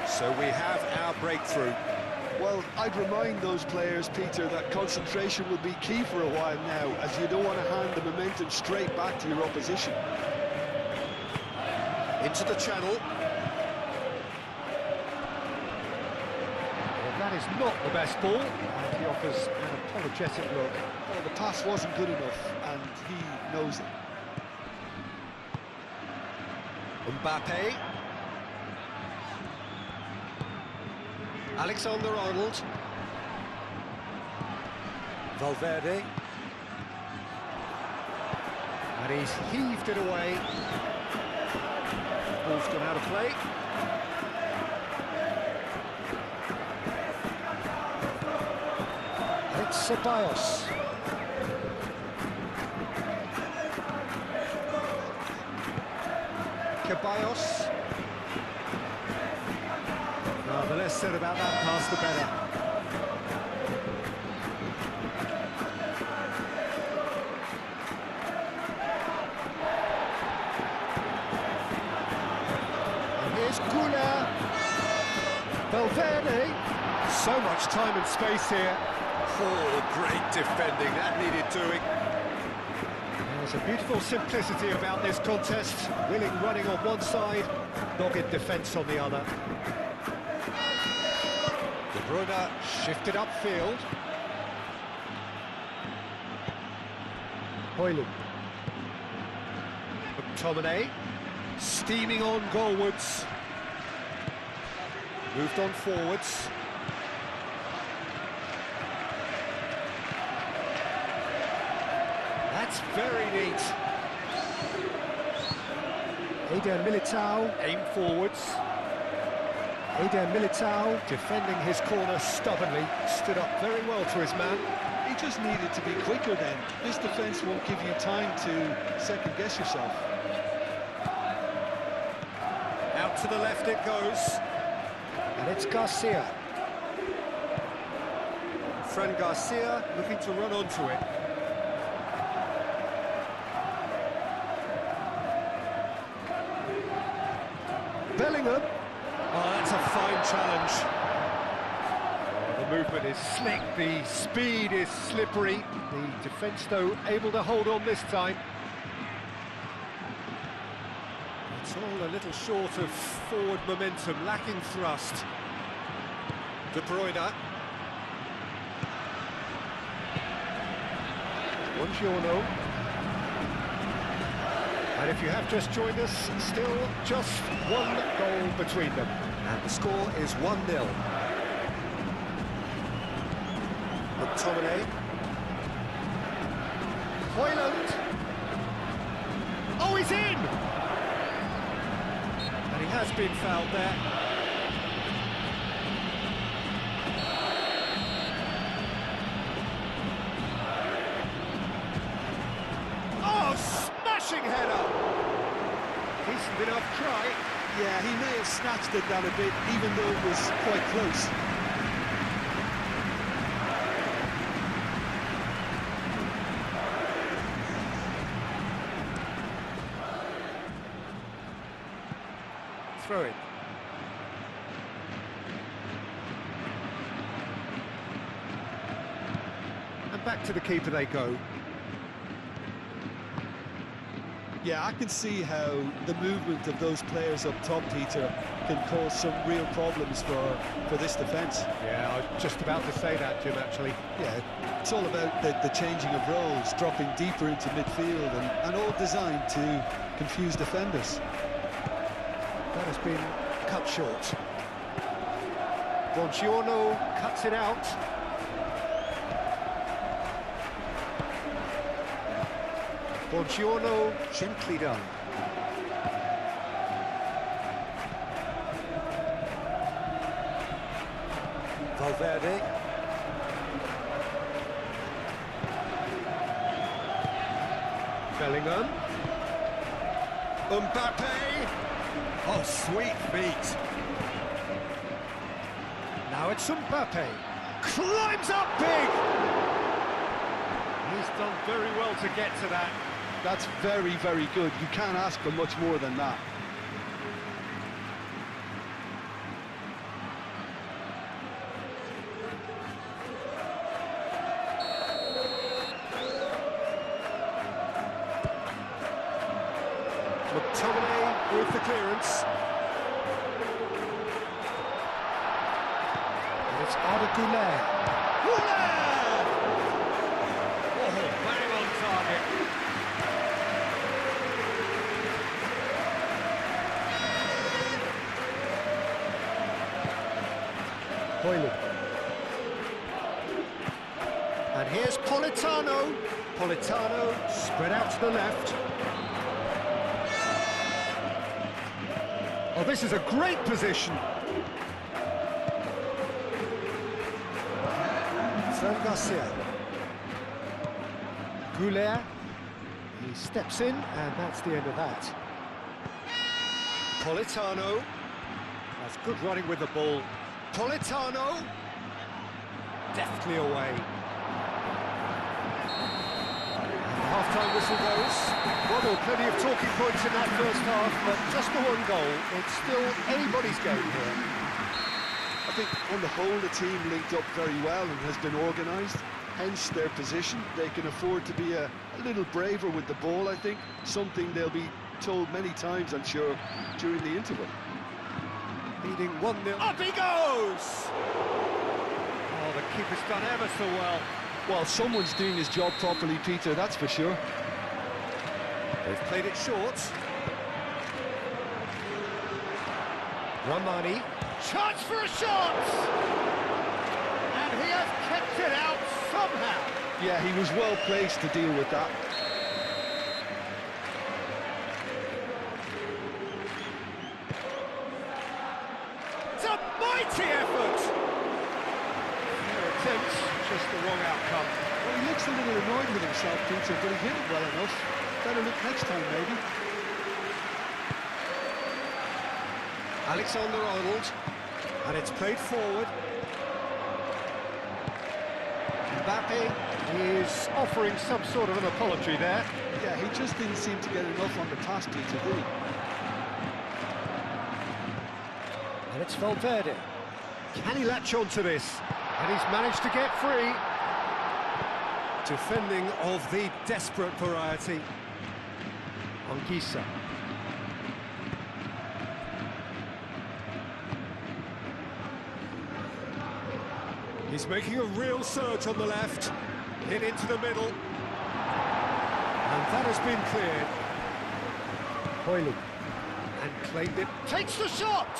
So we have our breakthrough. Well, I'd remind those players, Peter, that concentration will be key for a while now, as you don't want to hand the momentum straight back to your opposition. Into the channel. Well, that is not the best ball, and he offers an apologetic look. Well, the pass wasn't good enough, and he knows it. Mbappe. Alexander-Arnold. Valverde. And he's heaved it away. Ball's gone out of play. It's Ceballos. Ceballos. Well, the less said about that pass, the better. And here's Güler. Valverde. So much time and space here. Oh, great defending. That needed doing. There's a beautiful simplicity about this contest. Willing running on one side, dogged defence on the other. De Bruyne shifted upfield. Højlund. McTominay steaming on goalwards. Moved on forwards. That's very neat. Eder Militao, aim forwards. Eder Militao, defending his corner stubbornly, stood up very well to his man. He just needed to be quicker then. This defence won't give you time to second-guess yourself. Out to the left it goes. And it's Garcia. Fran Garcia looking to run onto it. Bellingham. Oh, that's a fine challenge. Oh, the movement is slick, the speed is slippery. The defence, though, able to hold on this time. It's all a little short of forward momentum, lacking thrust. De Bruyne. Buongiorno. And if you have just joined us, still just one goal between them. And the score is 1-0. McTominay. Højlund. Oh, he's in! And he has been fouled there. Oh, smashing header! Decent enough try. Yeah, he may have snatched it down a bit, even though it was quite close. Throw it. And back to the keeper they go. Yeah, I can see how the movement of those players up top, Peter, can cause some real problems for this defence. Yeah, I was just about to say that, Jim, actually. Yeah, it's all about the changing of roles, dropping deeper into midfield, and all designed to confuse defenders. That has been cut short. Buongiorno cuts it out. Buongiorno, gently done. Valverde. Bellingham. Mbappe. Oh, sweet feet. Now it's Mbappe. Climbs up big. He's done very well to get to that. That's very, very good. You can't ask for much more than that. McTominay with the clearance. And it's Arda Güler. Güler! Oh, bang on target. Højlund. And here's Politano. Politano spread out to the left. Oh, this is a great position. Fran Garcia. Güler. He steps in, and that's the end of that. Politano. That's good running with the ball. Politano. Deftly away. Half-time whistle goes. Well, there were plenty of talking points in that first half, but just the one goal. It's still anybody's game here. I think on the whole the team linked up very well and has been organised, hence their position. They can afford to be a little braver with the ball, I think, something they'll be told many times, I'm sure, during the interval. Leading 1-0. Up he goes! Oh, the keeper's done ever so well. Well, someone's doing his job properly, Peter, that's for sure. They've played it short. Ramani. Chance for a shot! And he has kept it out somehow. Yeah, he was well placed to deal with that. It's a mighty effort! Fair attempt, just the wrong outcome. Well, he looks a little annoyed with himself, Peter, but he hit it well enough. Better look next time, maybe. Alexander-Arnold, and it's played forward. Mbappe is offering some sort of an apology there. Yeah, he just didn't seem to get enough on the pass, Peter, did he? And it's Valverde. Can he latch on to this? And he's managed to get free. Defending of the desperate variety. Anguissa. He's making a real surge on the left. Hit into the middle. And that has been cleared. Hoyland. And claimed it. Takes the shot!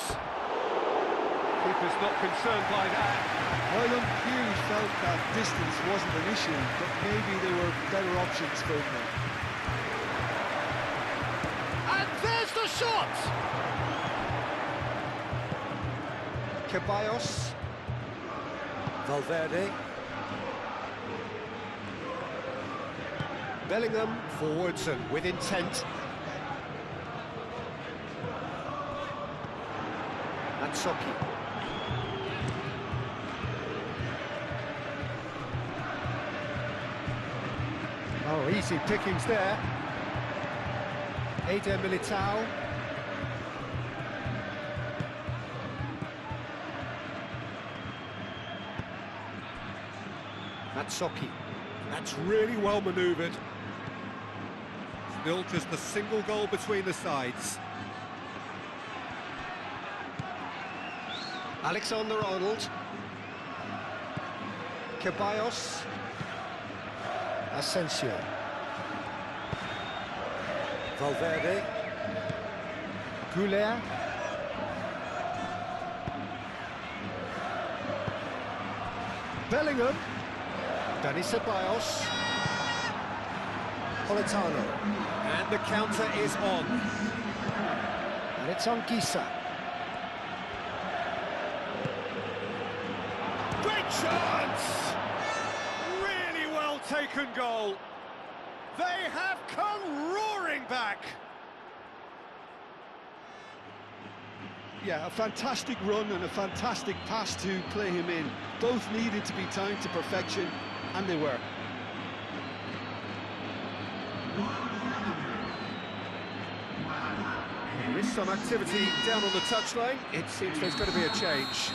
Keeper's not concerned by that. Hoyland clearly felt that distance wasn't an issue, but maybe there were better options for him there. And there's the shot! Ceballos. Valverde. Bellingham forwards and with intent. Matsouki. Oh, easy pickings there. Eder Militao. Matsouki. That's really well manoeuvred. Still just a single goal between the sides. Alexander-Arnold. Ceballos. Asensio. Valverde. Goulet. Bellingham. Dani Ceballos. Politano. And the counter is on. And it's Anguissa. Great chance! Really well taken goal. They have come roaring back. Yeah, a fantastic run and a fantastic pass to play him in. Both needed to be timed to perfection, and they were. There is some activity down on the touchline. It seems there's going to be a change.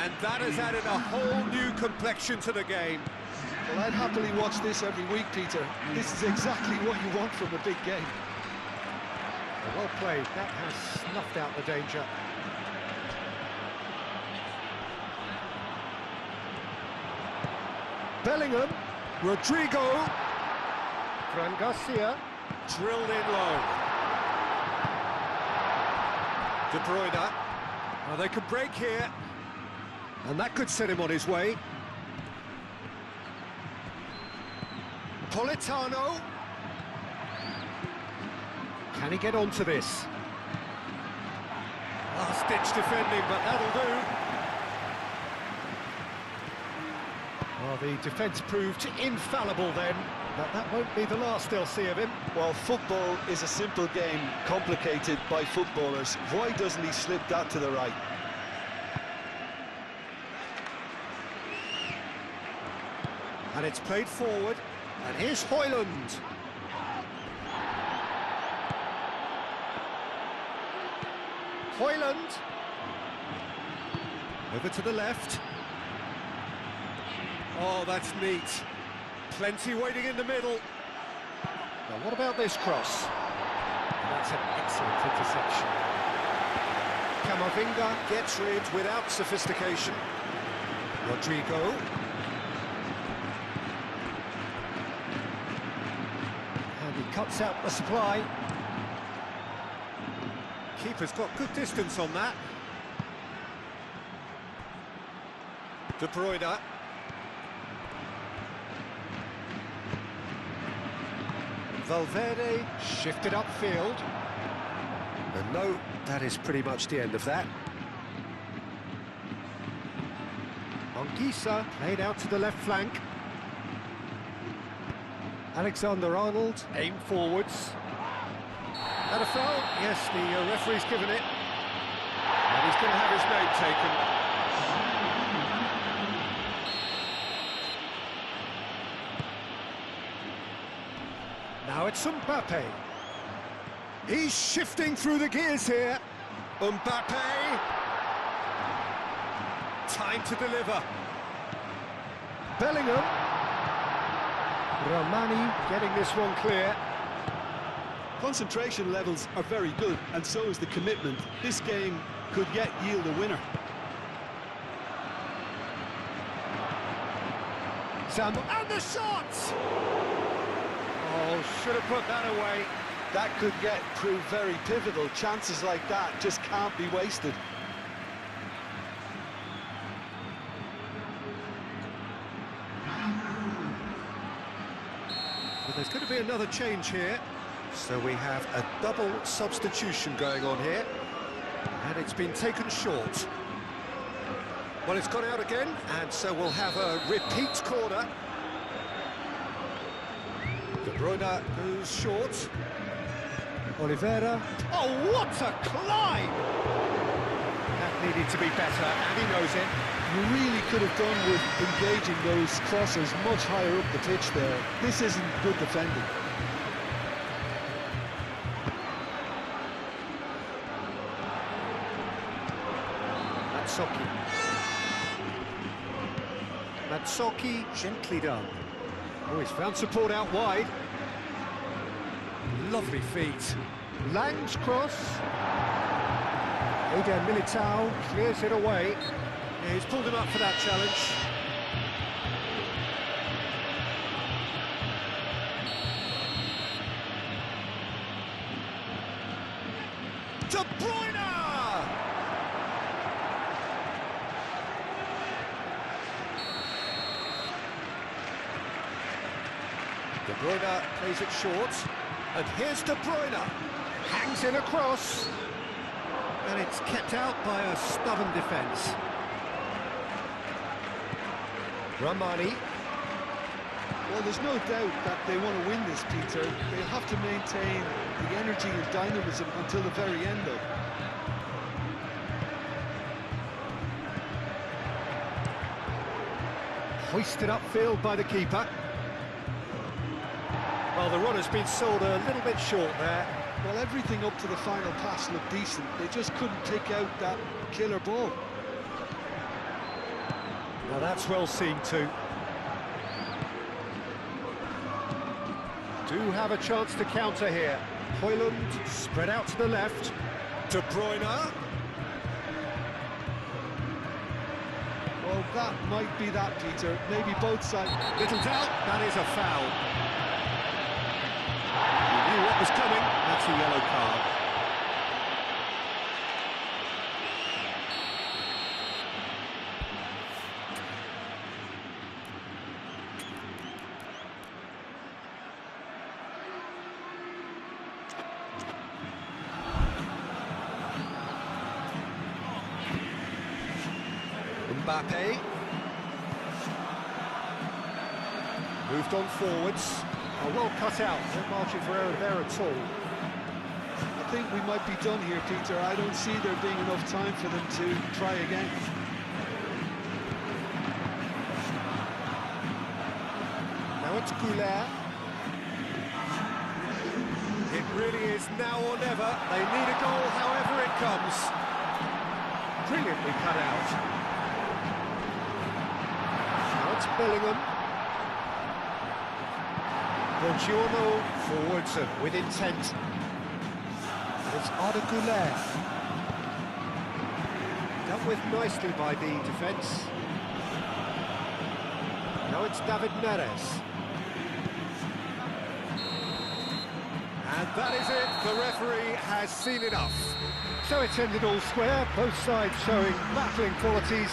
And that has added a whole new complexion to the game. Well, I'd happily watch this every week, Peter. This is exactly what you want from a big game. Well played. That has snuffed out the danger. Bellingham. Rodrigo. Fran Garcia. Drilled in low. De Bruyne. Well, they can break here. And that could set him on his way. Politano. Can he get onto this? Last-ditch defending, but that'll do. Well, the defence proved infallible then, but that won't be the last they'll see of him. Well, football is a simple game, complicated by footballers. Why doesn't he slip that to the right? And it's played forward, and here's Højlund. Højlund. Over to the left. Oh, that's neat. Plenty waiting in the middle. Now, what about this cross? That's an excellent interception. Camavinga gets rid without sophistication. Rodrigo. And he cuts out the supply. Keeper's got good distance on that. De Bruyne. Valverde shifted upfield. And no, that is pretty much the end of that. Anguissa played out to the left flank. Alexander-Arnold aimed forwards. That a foul? Yes, the referee's given it. And he's going to have his name taken. Now it's Mbappe. He's shifting through the gears here. Mbappe. Time to deliver. Bellingham. Ramani getting this one clear. Concentration levels are very good, and so is the commitment. This game could yet yield a winner. Sam, and the shot! Oh, should have put that away. That could prove very pivotal. Chances like that just can't be wasted. Well, there's going to be another change here. So we have a double substitution going on here. And it's been taken short. Well, it's gone out again, and so we'll have a repeat corner. De Bruyne goes short. Oliveira. Oh, what a climb! That needed to be better, and he knows it. You really could have done with engaging those crosses much higher up the pitch there. This isn't good defending. Matsouki gently done. Oh, he's found support out wide. Lovely feet. Lang's cross. Eder Militao clears it away. Yeah, he's pulled him up for that challenge. De Bruyne! De Bruyne plays it short, and here's De Bruyne, hangs in across, and it's kept out by a stubborn defence. Ramani. Well, there's no doubt that they want to win this, Peter. They'll have to maintain the energy and dynamism until the very end, though. Hoisted upfield by the keeper. Well, the run has been sold a little bit short there. Well, everything up to the final pass looked decent. They just couldn't pick out that killer ball. Now that's well seen too. Do have a chance to counter here. Højlund spread out to the left. De Bruyne. Well, that might be that, Peter. Maybe both sides. Little doubt, that is a foul. He knew what was coming. That's a yellow card. Mbappe. Moved on forwards. Oh, well cut out. No margin for error there at all. I think we might be done here, Peter. I don't see there being enough time for them to try again. Now it's Goulet. It really is now or never. They need a goal however it comes. Brilliantly cut out. Now it's Bellingham. Buongiorno forwards and with intent. And it's Arda Güler. Dealt with nicely by the defence. Now it's David Neres. And that is it, the referee has seen enough. So it's ended all square, both sides showing battling qualities.